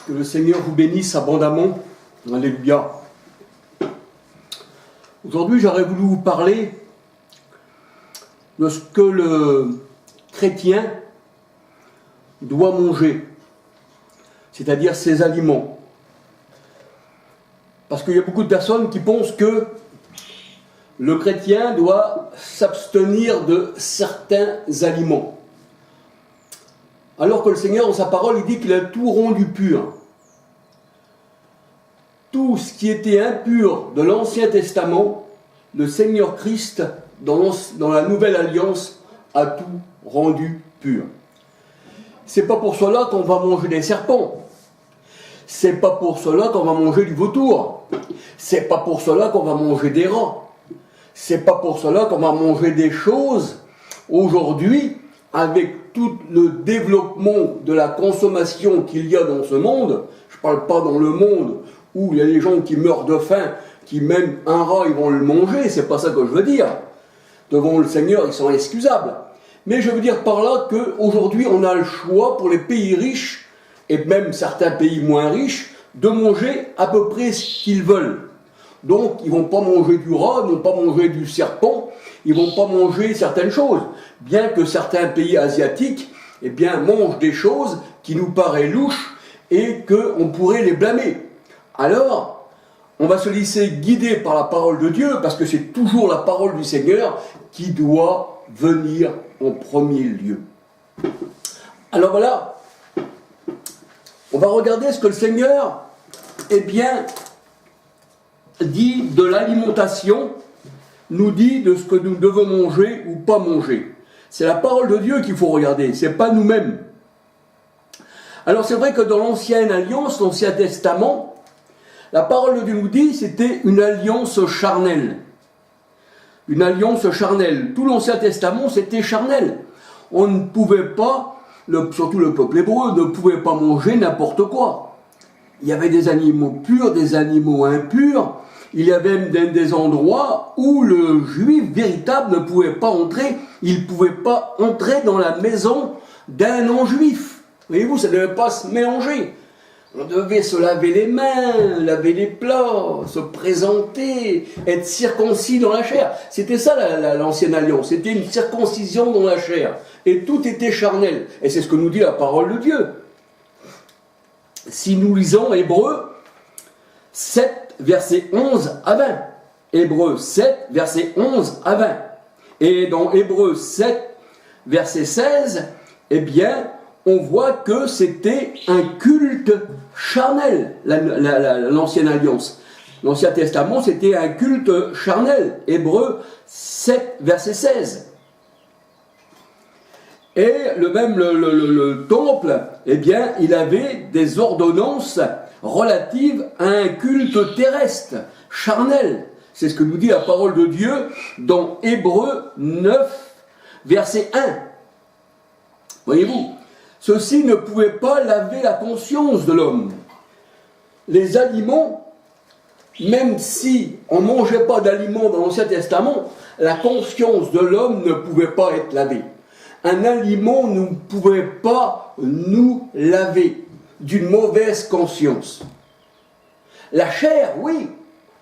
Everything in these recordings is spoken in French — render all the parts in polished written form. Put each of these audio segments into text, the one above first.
Que le Seigneur vous bénisse abondamment. Alléluia. Aujourd'hui, j'aurais voulu vous parler de ce que le chrétien doit manger, c'est-à-dire ses aliments. Parce qu'il y a beaucoup de personnes qui pensent que le chrétien doit s'abstenir de certains aliments. Alors que le Seigneur, dans sa parole, il dit qu'il a tout rendu pur. Tout ce qui était impur de l'Ancien Testament, le Seigneur Christ, dans la Nouvelle Alliance, a tout rendu pur. C'est pas pour cela qu'on va manger des serpents. C'est pas pour cela qu'on va manger du vautour. C'est pas pour cela qu'on va manger des rats. C'est pas pour cela qu'on va manger des choses. Aujourd'hui, avec tout le développement de la consommation qu'il y a dans ce monde, je ne parle pas dans le monde où il y a des gens qui meurent de faim, qui même un rat, ils vont le manger, c'est pas ça que je veux dire. Devant le Seigneur, ils sont excusables. Mais je veux dire par là qu'aujourd'hui, on a le choix pour les pays riches, et même certains pays moins riches, de manger à peu près ce qu'ils veulent. Donc, ils ne vont pas manger du rat, ils ne vont pas manger du serpent, ils ne vont pas manger certaines choses. Bien que certains pays asiatiques mangent des choses qui nous paraissent louches et qu'on pourrait les blâmer. Alors, on va se laisser guider par la parole de Dieu, parce que c'est toujours la parole du Seigneur qui doit venir en premier lieu. Alors voilà, on va regarder ce que le Seigneur, dit de l'alimentation, nous dit de ce que nous devons manger ou pas manger. C'est la parole de Dieu qu'il faut regarder, c'est pas nous-mêmes. Alors c'est vrai que dans l'Ancienne Alliance, l'Ancien Testament, la parole de Dieu nous dit c'était une alliance charnelle. Une alliance charnelle. Tout l'Ancien Testament, c'était charnel. On ne pouvait pas, surtout le peuple hébreu, ne pouvait pas manger n'importe quoi. Il y avait des animaux purs, des animaux impurs. Il y avait même des endroits où le juif véritable ne pouvait pas entrer. Il ne pouvait pas entrer dans la maison d'un non-juif. Voyez-vous, ça ne devait pas se mélanger. On devait se laver les mains, laver les plats, se présenter, être circoncis dans la chair. C'était ça l'ancienne alliance, c'était une circoncision dans la chair. Et tout était charnel. Et c'est ce que nous dit la parole de Dieu. Si nous lisons Hébreux 7, versets 11 à 20. Hébreux 7, versets 11 à 20. Et dans Hébreux 7, verset 16, on voit que c'était un culte charnel, l'ancienne alliance. L'Ancien Testament, c'était un culte charnel. Hébreux 7, verset 16. Et le temple, il avait des ordonnances relatives à un culte terrestre, charnel. C'est ce que nous dit la parole de Dieu dans Hébreux 9, verset 1. Voyez-vous, ceci ne pouvait pas laver la conscience de l'homme. Les aliments, même si on ne mangeait pas d'aliments dans l'Ancien Testament, la conscience de l'homme ne pouvait pas être lavée. Un aliment ne pouvait pas nous laver d'une mauvaise conscience. La chair, oui,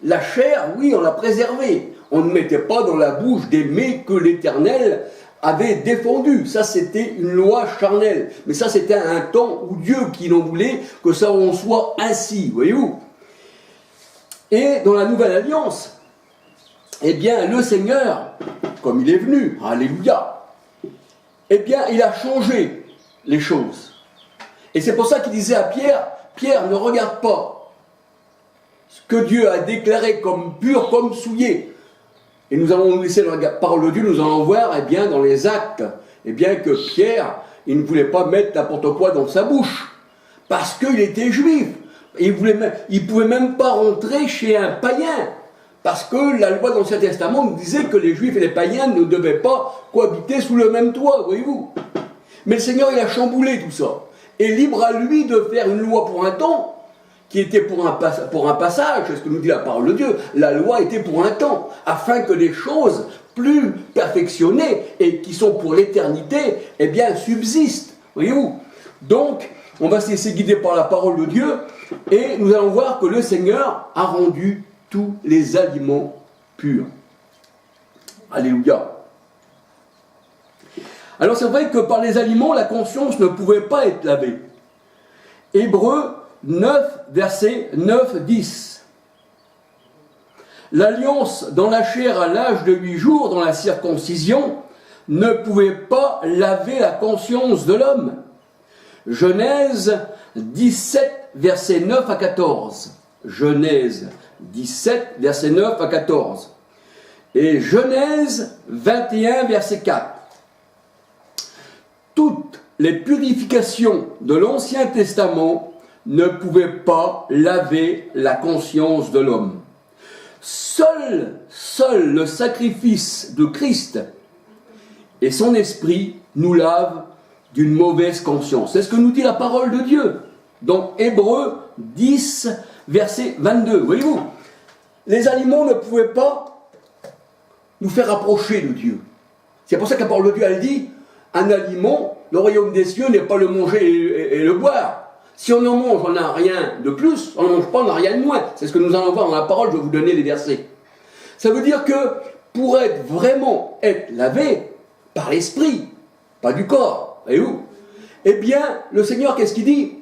on l'a préservée. On ne mettait pas dans la bouche des mets que l'Éternel avait défendu. Ça, c'était une loi charnelle. Mais ça, c'était un temps où Dieu qui n'en voulait que ça en soit ainsi, voyez-vous. Et dans la Nouvelle Alliance, le Seigneur, comme il est venu, alléluia, il a changé les choses. Et c'est pour ça qu'il disait à Pierre, Pierre, ne regarde pas ce que Dieu a déclaré comme pur, comme souillé. Et nous allons nous laisser la parole de Dieu, nous allons voir, dans les actes, que Pierre, il ne voulait pas mettre n'importe quoi dans sa bouche. Parce qu'il était juif. Il ne pouvait même pas rentrer chez un païen. Parce que la loi de l'Ancien Testament nous disait que les juifs et les païens ne devaient pas cohabiter sous le même toit, voyez-vous. Mais le Seigneur, il a chamboulé tout ça. Et libre à lui de faire une loi pour un temps, qui était pour un passage, c'est ce que nous dit la parole de Dieu. La loi était pour un temps, afin que les choses plus perfectionnées et qui sont pour l'éternité, subsistent. Voyez-vous. Donc, on va se laisser guider par la parole de Dieu, et nous allons voir que le Seigneur a rendu tous les aliments purs. Alléluia. Alors c'est vrai que par les aliments, la conscience ne pouvait pas être lavée. Hébreux 9, versets 9-10. L'alliance dans la chair à l'âge de 8 jours, dans la circoncision, ne pouvait pas laver la conscience de l'homme. Genèse 17, versets 9 à 14. Genèse 17, versets 9 à 14. Et Genèse 21, verset 4. Toutes les purifications de l'Ancien Testament ne pouvaient pas laver la conscience de l'homme. Seul le sacrifice de Christ et son esprit nous lave d'une mauvaise conscience. C'est ce que nous dit la parole de Dieu. Dans Hébreux 10, verset 22. Voyez-vous, les aliments ne pouvaient pas nous faire approcher de Dieu. C'est pour ça que la parole de Dieu, elle dit, un aliment, le royaume des cieux n'est pas le manger et le boire. Si on en mange, on n'a rien de plus, on ne mange pas, on n'a rien de moins. C'est ce que nous allons voir dans la parole, je vais vous donner les versets. Ça veut dire que pour vraiment être lavé par l'esprit, pas du corps, voyez-vous, eh bien, le Seigneur, qu'est-ce qu'il dit?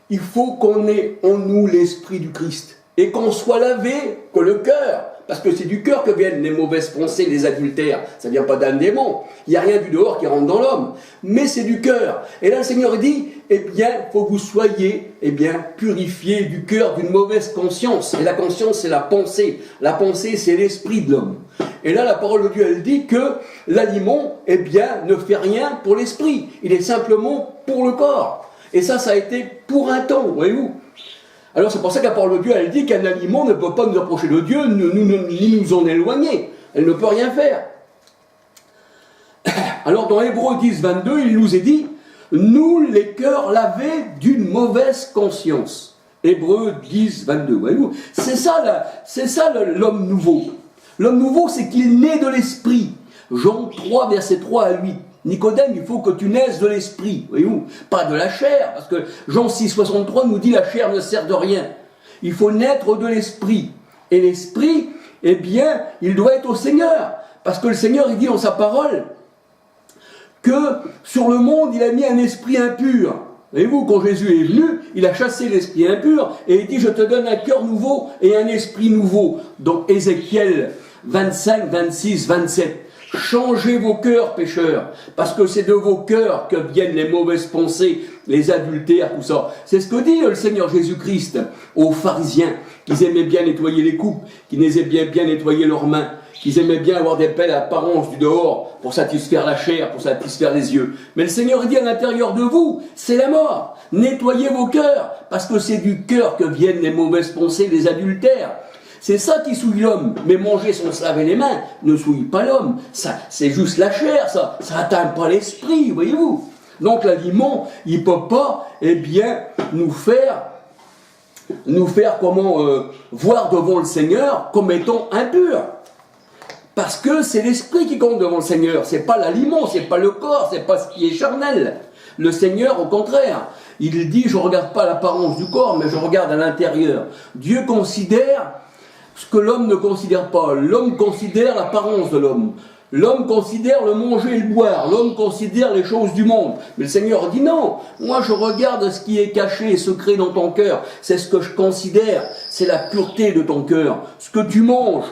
Il faut qu'on ait en nous l'esprit du Christ et qu'on soit lavé que le cœur. Parce que c'est du cœur que viennent les mauvaises pensées, les adultères. Ça ne vient pas d'un démon. Il n'y a rien du dehors qui rentre dans l'homme. Mais c'est du cœur. Et là, le Seigneur dit, eh bien, il faut que vous soyez, purifiés du cœur d'une mauvaise conscience. Et la conscience, c'est la pensée. La pensée, c'est l'esprit de l'homme. Et là, la parole de Dieu, elle dit que l'aliment, ne fait rien pour l'esprit. Il est simplement pour le corps. Et ça a été pour un temps, voyez-vous. Alors c'est pour ça que la parole de Dieu, elle dit qu'un aliment ne peut pas nous approcher de Dieu, ni nous en éloigner. Elle ne peut rien faire. Alors dans Hébreux 10, 22, il nous est dit, nous les cœurs lavés d'une mauvaise conscience. Hébreux 10, 22, voyez-vous. C'est ça l'homme nouveau. L'homme nouveau, c'est qu'il naît de l'esprit. Jean 3, verset 3 à 8. Nicodème, il faut que tu naisses de l'esprit, voyez-vous, pas de la chair, parce que Jean 6, 63 nous dit la chair ne sert de rien. Il faut naître de l'esprit. Et l'esprit, il doit être au Seigneur. Parce que le Seigneur, il dit dans sa parole que sur le monde, il a mis un esprit impur. Voyez-vous, quand Jésus est venu, il a chassé l'esprit impur et il dit, je te donne un cœur nouveau et un esprit nouveau. Dans Ézéchiel 25, 26, 27. Changez vos cœurs, pécheurs, parce que c'est de vos cœurs que viennent les mauvaises pensées, les adultères, tout ça. C'est ce que dit le Seigneur Jésus-Christ aux pharisiens, qu'ils aimaient bien nettoyer les coupes, qu'ils aimaient bien nettoyer leurs mains, qu'ils aimaient bien avoir des belles apparences du dehors pour satisfaire la chair, pour satisfaire les yeux. Mais le Seigneur dit à l'intérieur de vous, c'est la mort. Nettoyez vos cœurs, parce que c'est du cœur que viennent les mauvaises pensées, les adultères. C'est ça qui souille l'homme. Mais manger sans se laver les mains ne souille pas l'homme. Ça, c'est juste la chair, ça. Ça n'atteint pas l'esprit, voyez-vous. Donc l'aliment, il ne peut pas, nous faire voir devant le Seigneur comme étant impur. Parce que c'est l'esprit qui compte devant le Seigneur. C'est pas l'aliment, c'est pas le corps, c'est pas ce qui est charnel. Le Seigneur, au contraire, il dit, je ne regarde pas l'apparence du corps, mais je regarde à l'intérieur. Dieu considère ce que l'homme ne considère pas. L'homme considère l'apparence de l'homme. L'homme considère le manger et le boire. L'homme considère les choses du monde. Mais le Seigneur dit non. Moi, je regarde ce qui est caché et secret dans ton cœur. C'est ce que je considère. C'est la pureté de ton cœur. Ce que tu manges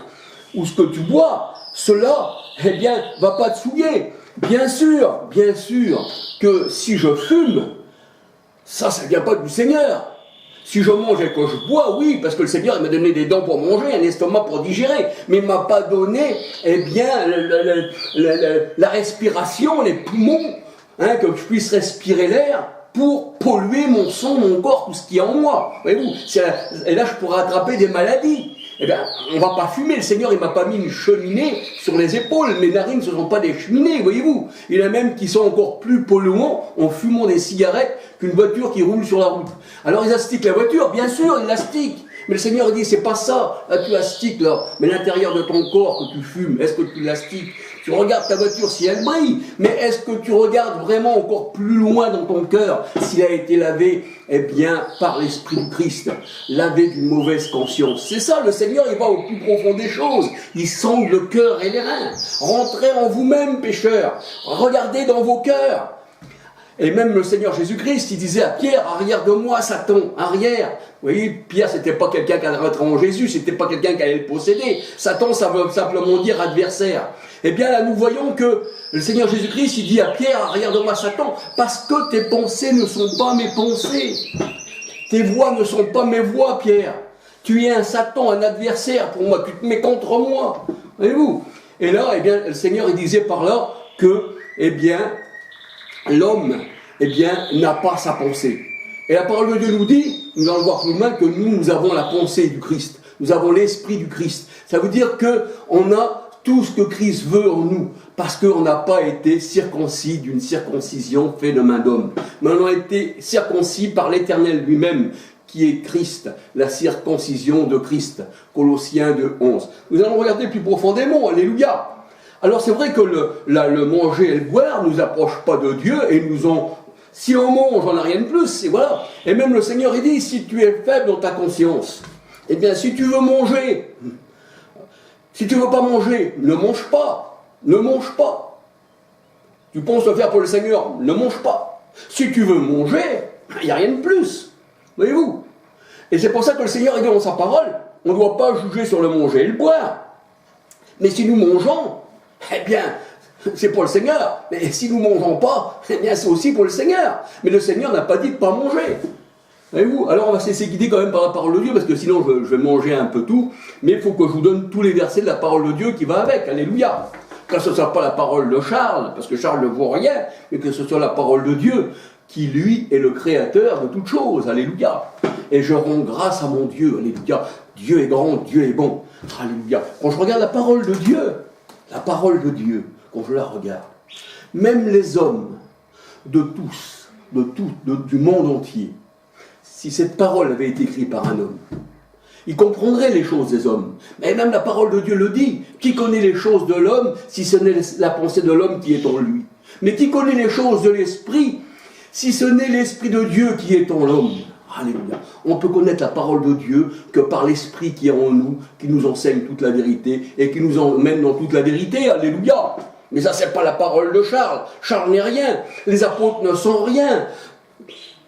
ou ce que tu bois, cela, va pas te souiller. Bien sûr que si je fume, ça vient pas du Seigneur. Si je mange et que je bois, oui, parce que le Seigneur il m'a donné des dents pour manger, un estomac pour digérer, mais il ne m'a pas donné, la respiration, les poumons, que je puisse respirer l'air pour polluer mon sang, mon corps, tout ce qu'il y a en moi. Voyez-vous, et là je pourrais attraper des maladies. On ne va pas fumer, le Seigneur il m'a pas mis une cheminée sur les épaules, mes narines ce ne sont pas des cheminées, voyez-vous. Il y en a même qui sont encore plus polluants en fumant des cigarettes qu'une voiture qui roule sur la route. Alors ils astiquent la voiture, bien sûr, ils l'astiquent, Mais le Seigneur dit, c'est pas ça, là tu astiques là, mais l'intérieur de ton corps que tu fumes, est-ce que tu l'astiques? Tu regardes ta voiture si elle brille, mais est-ce que tu regardes vraiment encore plus loin dans ton cœur s'il a été lavé, eh bien, par l'Esprit du Christ, lavé d'une mauvaise conscience? C'est ça, le Seigneur, il va au plus profond des choses. Il sonde le cœur et les reins. Rentrez en vous-même, pécheurs. Regardez dans vos cœurs. Et même le Seigneur Jésus-Christ, il disait à Pierre, arrière de moi, Satan, arrière. Vous voyez, Pierre, c'était pas quelqu'un qui allait rentrer en Jésus, c'était pas quelqu'un qui allait le posséder. Satan, ça veut simplement dire adversaire. Eh bien, là, nous voyons que le Seigneur Jésus-Christ, il dit à Pierre, arrière de moi, Satan, parce que tes pensées ne sont pas mes pensées. Tes voies ne sont pas mes voies, Pierre. Tu es un Satan, un adversaire pour moi, tu te mets contre moi. Voyez-vous? Et là, eh bien, le Seigneur, il disait par là que, eh bien, l'homme, eh bien, n'a pas sa pensée. Et la parole de Dieu nous dit, nous allons voir tout de même que nous avons la pensée du Christ. Nous avons l'esprit du Christ. Ça veut dire qu'on a tout ce que Christ veut en nous, parce qu'on n'a pas été circoncis d'une circoncision faite de main d'homme. Mais on a été circoncis par l'Éternel lui-même, qui est Christ, la circoncision de Christ. Colossiens 2:11. Nous allons regarder plus profondément, alléluia. Alors c'est vrai que le manger et le boire ne nous approche pas de Dieu et si on mange, on n'a rien de plus, et voilà. Et même le Seigneur, il dit, si tu es faible dans ta conscience, eh bien si tu veux manger, si tu ne veux pas manger, ne mange pas, ne mange pas. Tu penses le faire pour le Seigneur, ne mange pas. Si tu veux manger, il n'y a rien de plus, voyez-vous. Et c'est pour ça que le Seigneur est dans sa parole, on ne doit pas juger sur le manger et le boire. Mais si nous mangeons, eh bien, c'est pour le Seigneur. Mais si nous ne mangeons pas, eh bien, c'est aussi pour le Seigneur. Mais le Seigneur n'a pas dit de ne pas manger. Voyez-vous? Alors on va se laisser guider quand même par la parole de Dieu, parce que sinon je vais manger un peu tout. Mais il faut que je vous donne tous les versets de la parole de Dieu qui va avec. Alléluia. Que ce ne soit pas la parole de Charles, parce que Charles ne vaut rien, mais que ce soit la parole de Dieu, qui lui est le créateur de toutes choses. Alléluia. Et je rends grâce à mon Dieu. Alléluia. Dieu est grand, Dieu est bon. Alléluia. Quand je regarde la parole de Dieu, quand je la regarde, même les hommes de tous, du monde entier, si cette parole avait été écrite par un homme, ils comprendraient les choses des hommes. Mais même la parole de Dieu le dit. Qui connaît les choses de l'homme si ce n'est la pensée de l'homme qui est en lui? Mais qui connaît les choses de l'esprit si ce n'est l'esprit de Dieu qui est en l'homme? Alléluia. On peut connaître la parole de Dieu que par l'esprit qui est en nous, qui nous enseigne toute la vérité et qui nous emmène dans toute la vérité. Alléluia. Mais ça, c'est pas la parole de Charles. Charles n'est rien. Les apôtres ne sont rien.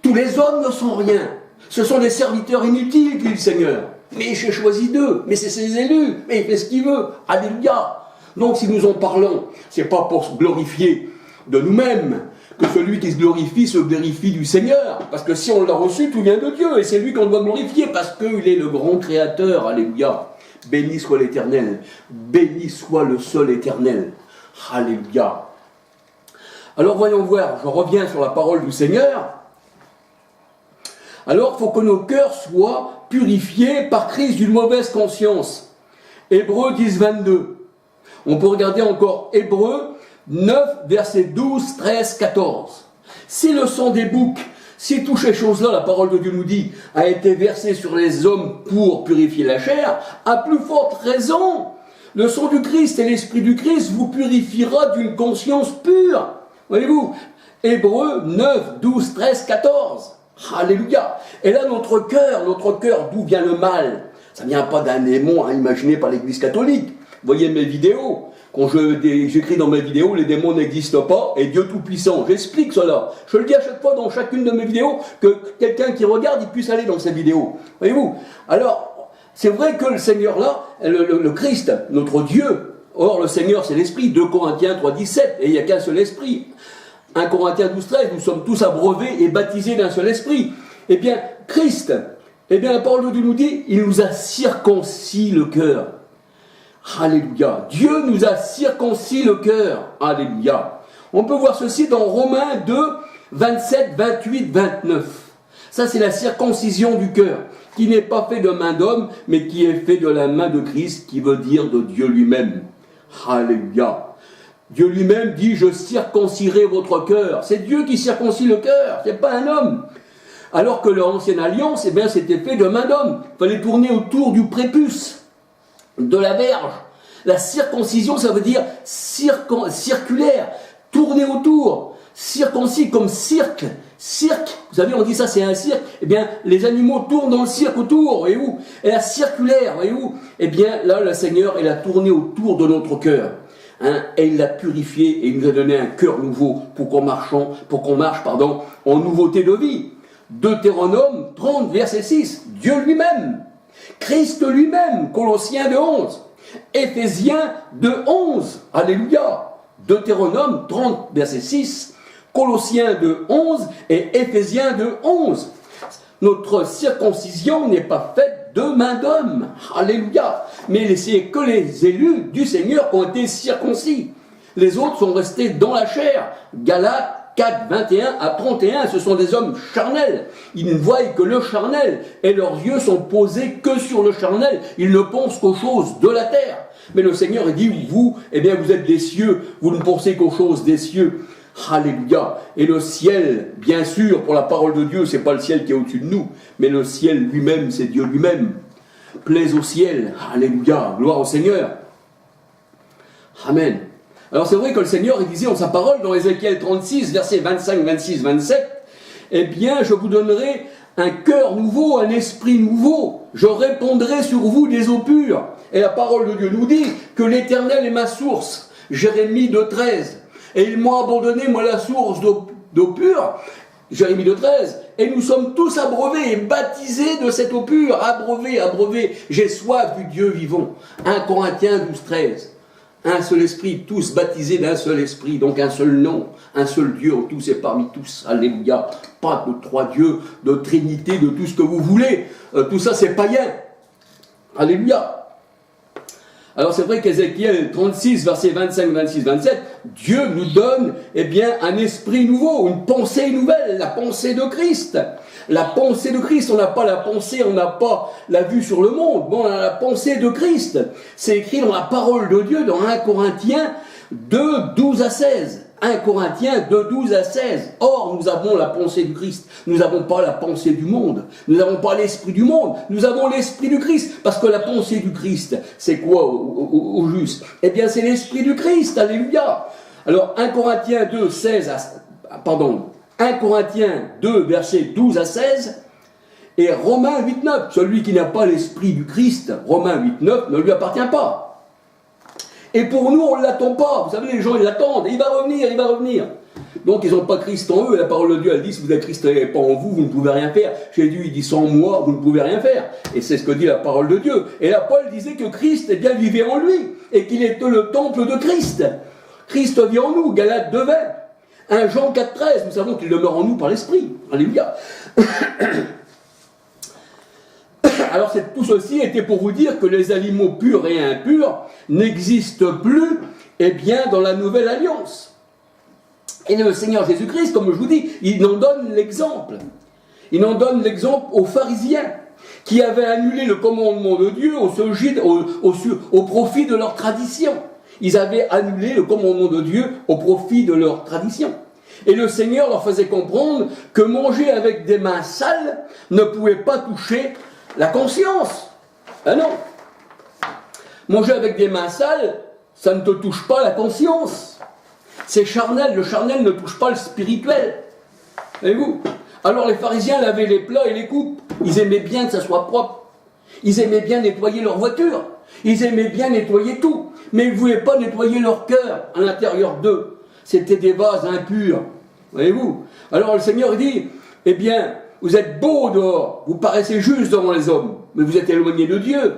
Tous les hommes ne sont rien. Ce sont des serviteurs inutiles, dit le Seigneur. Mais j'ai choisi d'eux. Mais c'est ses élus. Mais il fait ce qu'il veut. Alléluia. Donc, si nous en parlons, c'est pas pour se glorifier de nous-mêmes, que celui qui se glorifie du Seigneur. Parce que si on l'a reçu, tout vient de Dieu. Et c'est lui qu'on doit glorifier, parce qu'il est le grand créateur. Alléluia. Béni soit l'Éternel. Béni soit le seul Éternel. Alléluia. Alors voyons voir, je reviens sur la parole du Seigneur. Alors il faut que nos cœurs soient purifiés par Christ d'une mauvaise conscience. Hébreux 10, 22. On peut regarder encore Hébreux 9, versets 12, 13, 14. Si le sang des boucs, si toutes ces choses-là, la parole de Dieu nous dit, a été versée sur les hommes pour purifier la chair, à plus forte raison, le sang du Christ et l'esprit du Christ vous purifiera d'une conscience pure. Voyez-vous, Hébreux 9, 12, 13, 14. Alléluia. Et là, notre cœur, d'où vient le mal? Ça ne vient pas d'un démon imaginé par l'Église catholique. Vous voyez mes vidéos. Quand j'écris dans mes vidéos, les démons n'existent pas et Dieu Tout-Puissant. J'explique cela. Je le dis à chaque fois dans chacune de mes vidéos, que quelqu'un qui regarde, il puisse aller dans ces vidéos. Voyez-vous? Alors, c'est vrai que le Seigneur là, le Christ, notre Dieu, or le Seigneur c'est l'Esprit, 2 Corinthiens 3, 17, et il n'y a qu'un seul Esprit. 1 Corinthiens 12, 13, nous sommes tous abreuvés et baptisés d'un seul Esprit. Eh bien, Christ, eh bien la parole de Dieu nous dit, il nous a circoncis le cœur. Alléluia. Dieu nous a circoncis le cœur. Alléluia. On peut voir ceci dans Romains 2, 27, 28, 29. Ça, c'est la circoncision du cœur, qui n'est pas fait de main d'homme, mais qui est fait de la main de Christ, qui veut dire de Dieu lui-même. Alléluia. Dieu lui-même dit, je circoncirai votre cœur. C'est Dieu qui circoncis le cœur, c'est pas un homme. Alors que l'ancienne alliance, eh bien, c'était fait de main d'homme. Il fallait tourner autour du prépuce, de la verge. La circoncision, ça veut dire circulaire, tourner autour, circoncis comme cirque. Cirque, vous savez, on dit ça, c'est un cirque. Eh bien, les animaux tournent dans le cirque autour, voyez-vous. Et la circulaire, voyez-vous. Eh bien, là, le Seigneur, il a tourné autour de notre cœur. Hein, et il l'a purifié et il nous a donné un cœur nouveau pour qu'on marche, en nouveauté de vie. Deutéronome 30, verset 6. Dieu lui-même, Christ lui-même, Colossiens 2:11. Éphésiens 2:11. Alléluia. Deutéronome 30, verset 6. Colossiens 2:11 et Éphésiens 2:11. Notre circoncision n'est pas faite de main d'homme. Alléluia. Mais c'est que les élus du Seigneur qui ont été circoncis. Les autres sont restés dans la chair. Galates 4, 21 à 31, ce sont des hommes charnels. Ils ne voient que le charnel et leurs yeux sont posés que sur le charnel. Ils ne pensent qu'aux choses de la terre. Mais le Seigneur dit, vous, eh bien, vous êtes des cieux, vous ne pensez qu'aux choses des cieux. Alléluia. Et le ciel, bien sûr, pour la parole de Dieu, c'est pas le ciel qui est au-dessus de nous, mais le ciel lui-même, c'est Dieu lui-même. Plaise au ciel. Alléluia. Gloire au Seigneur. Amen. Alors c'est vrai que le Seigneur, il disait en sa parole, dans Ézéchiel 36, versets 25, 26, 27, eh bien, je vous donnerai un cœur nouveau, un esprit nouveau. Je répandrai sur vous des eaux pures. Et la parole de Dieu nous dit que l'Éternel est ma source. Jérémie 2:13. Et ils m'ont abandonné, moi, la source d'eau pure. Jérémie 2:13. Et nous sommes tous abreuvés et baptisés de cette eau pure. Abreuvés. J'ai soif du Dieu vivant. 1 Corinthiens 12:13. Un seul esprit, tous baptisés d'un seul esprit, donc un seul nom, un seul Dieu en tous et parmi tous. Alléluia. Pas de trois dieux, de trinité, de tout ce que vous voulez. Tout ça, c'est païen. Alléluia. Alors c'est vrai qu'Ézéchiel 36, versets 25, 26, 27, Dieu nous donne, eh bien, un esprit nouveau, une pensée nouvelle, la pensée de Christ. La pensée de Christ, on n'a pas la pensée, on n'a pas la vue sur le monde, bon, on a la pensée de Christ. C'est écrit dans la parole de Dieu, dans 1 Corinthiens 2, 12 à 16. 1 Corinthiens 2, 12 à 16. Or, nous avons la pensée du Christ. Nous n'avons pas la pensée du monde. Nous n'avons pas l'esprit du monde. Nous avons l'esprit du Christ. Parce que la pensée du Christ, c'est quoi au juste? Eh bien, c'est l'esprit du Christ. Alléluia. Alors, 1 Corinthiens 2, 1 Corinthiens 2, versets 12 à 16. Et Romains 8, 9. Celui qui n'a pas l'esprit du Christ, Romains 8, 9, ne lui appartient pas. Et pour nous, on ne l'attend pas. Vous savez, les gens, ils l'attendent. Il va revenir. Donc, ils n'ont pas Christ en eux. Et la parole de Dieu, elle dit, si vous avez Christ pas en vous, vous ne pouvez rien faire. Jésus, il dit, sans moi, vous ne pouvez rien faire. Et c'est ce que dit la parole de Dieu. Et là, Paul disait que Christ, eh bien, vivait en lui. Et qu'il était le temple de Christ. Christ vit en nous. Galates 2, 20. 1 Jean 4, 13. Nous savons qu'il demeure en nous par l'Esprit. Alléluia. Alors tout ceci était pour vous dire que les animaux purs et impurs n'existent plus, eh bien, dans la nouvelle alliance. Et le Seigneur Jésus-Christ, comme je vous dis, il en donne l'exemple. Il en donne l'exemple aux pharisiens qui avaient annulé le commandement de Dieu au profit de leur tradition. Ils avaient annulé le commandement de Dieu au profit de leur tradition. Et le Seigneur leur faisait comprendre que manger avec des mains sales ne pouvait pas toucher la conscience. Ah non. Manger avec des mains sales, ça ne te touche pas la conscience. C'est charnel. Le charnel ne touche pas le spirituel. Voyez-vous? Alors les pharisiens lavaient les plats et les coupes. Ils aimaient bien que ça soit propre. Ils aimaient bien nettoyer leur voiture. Ils aimaient bien nettoyer tout. Mais ils ne voulaient pas nettoyer leur cœur à l'intérieur d'eux. C'était des vases impurs. Voyez-vous? Alors le Seigneur dit, eh bien, vous êtes beaux dehors, vous paraissez juste devant les hommes, mais vous êtes éloignés de Dieu.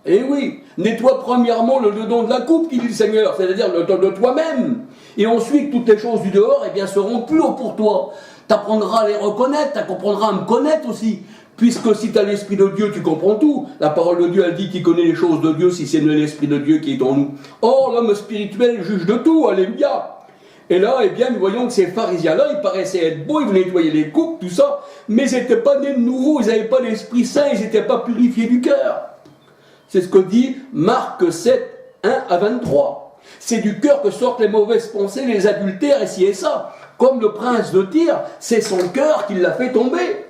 Eh oui, nettoie premièrement le dedans de la coupe, dit le Seigneur, c'est-à-dire le dedans de toi-même. Et ensuite, toutes les choses du dehors, eh bien, seront pures pour toi. Tu apprendras à les reconnaître, tu comprendras à me connaître aussi. Puisque si tu as l'Esprit de Dieu, tu comprends tout. La parole de Dieu, elle dit qu'il connaît les choses de Dieu si c'est l'Esprit de Dieu qui est en nous. Or, l'homme spirituel juge de tout, alléluia. Et là, eh bien, nous voyons que ces pharisiens-là, ils paraissaient être beaux, ils voulaient nettoyer les coupes, tout ça, mais ils n'étaient pas nés de nouveau, ils n'avaient pas l'Esprit Saint, ils n'étaient pas purifiés du cœur. C'est ce que dit Marc 7, 1 à 23. C'est du cœur que sortent les mauvaises pensées, les adultères, et ci et ça. Comme le prince de Tyr, c'est son cœur qui l'a fait tomber.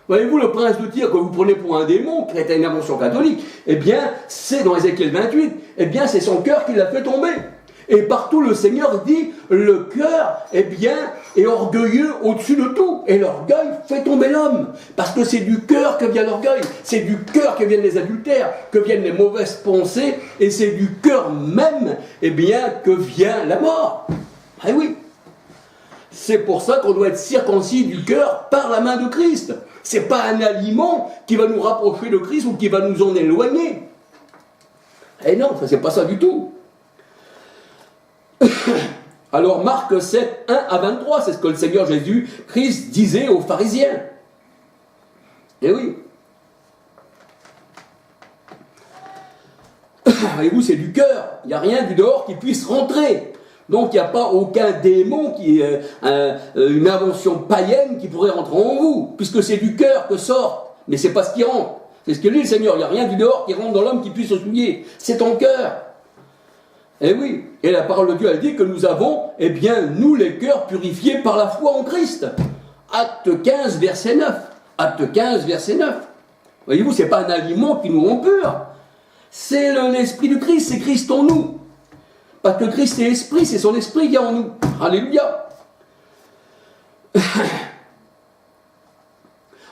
Voyez-vous, le prince de Tyr que vous prenez pour un démon, qui est une invention catholique, eh bien, c'est dans Ézéchiel 28, eh bien, c'est son cœur qui l'a fait tomber. Et partout, le Seigneur dit, le cœur, eh bien, est orgueilleux au-dessus de tout. Et l'orgueil fait tomber l'homme. Parce que c'est du cœur que vient l'orgueil. C'est du cœur que viennent les adultères, que viennent les mauvaises pensées. Et c'est du cœur même, eh bien, que vient la mort. Eh oui. C'est pour ça qu'on doit être circoncis du cœur par la main de Christ. C'est pas un aliment qui va nous rapprocher de Christ ou qui va nous en éloigner. Eh non, ça c'est pas ça du tout. Alors Marc 7, 1 à 23, c'est ce que le Seigneur Jésus-Christ disait aux pharisiens. Eh oui. Voyez-vous, c'est du cœur. Il n'y a rien du dehors qui puisse rentrer. Donc il n'y a pas aucun démon qui est une invention païenne qui pourrait rentrer en vous, puisque c'est du cœur que sort, mais c'est pas ce qui rentre. C'est ce que dit le Seigneur, il n'y a rien du dehors qui rentre dans l'homme qui puisse se souiller. C'est ton cœur. Eh oui, et la parole de Dieu, elle dit que nous avons, eh bien, nous les cœurs purifiés par la foi en Christ. Acte 15, verset 9. Acte 15, verset 9. Voyez-vous, c'est pas un aliment qui nous rend purs. C'est l'esprit du Christ, c'est Christ en nous. Parce que Christ est esprit, c'est son esprit qui est en nous. Alléluia.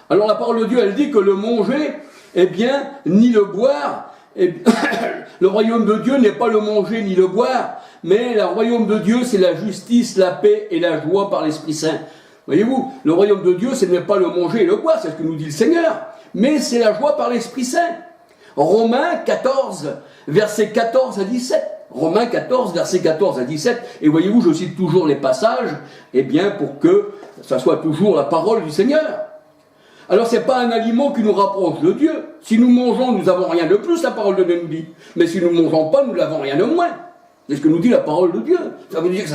Alors la parole de Dieu, elle dit que le manger, eh bien, ni le boire, le royaume de Dieu n'est pas le manger ni le boire, mais le royaume de Dieu, c'est la justice, la paix et la joie par l'Esprit Saint. Voyez-vous, le royaume de Dieu, ce n'est pas le manger et le boire, c'est ce que nous dit le Seigneur, mais c'est la joie par l'Esprit Saint. Romains 14, versets 14 à 17. Romains 14, versets 14 à 17. Et voyez-vous, je cite toujours les passages, eh bien, pour que ça soit toujours la parole du Seigneur. Alors, ce n'est pas un aliment qui nous rapproche de Dieu. Si nous mangeons, nous n'avons rien de plus, la parole de Dieu nous dit. Mais si nous ne mangeons pas, nous n'avons rien de moins. C'est ce que nous dit la parole de Dieu. Ça veut dire que ça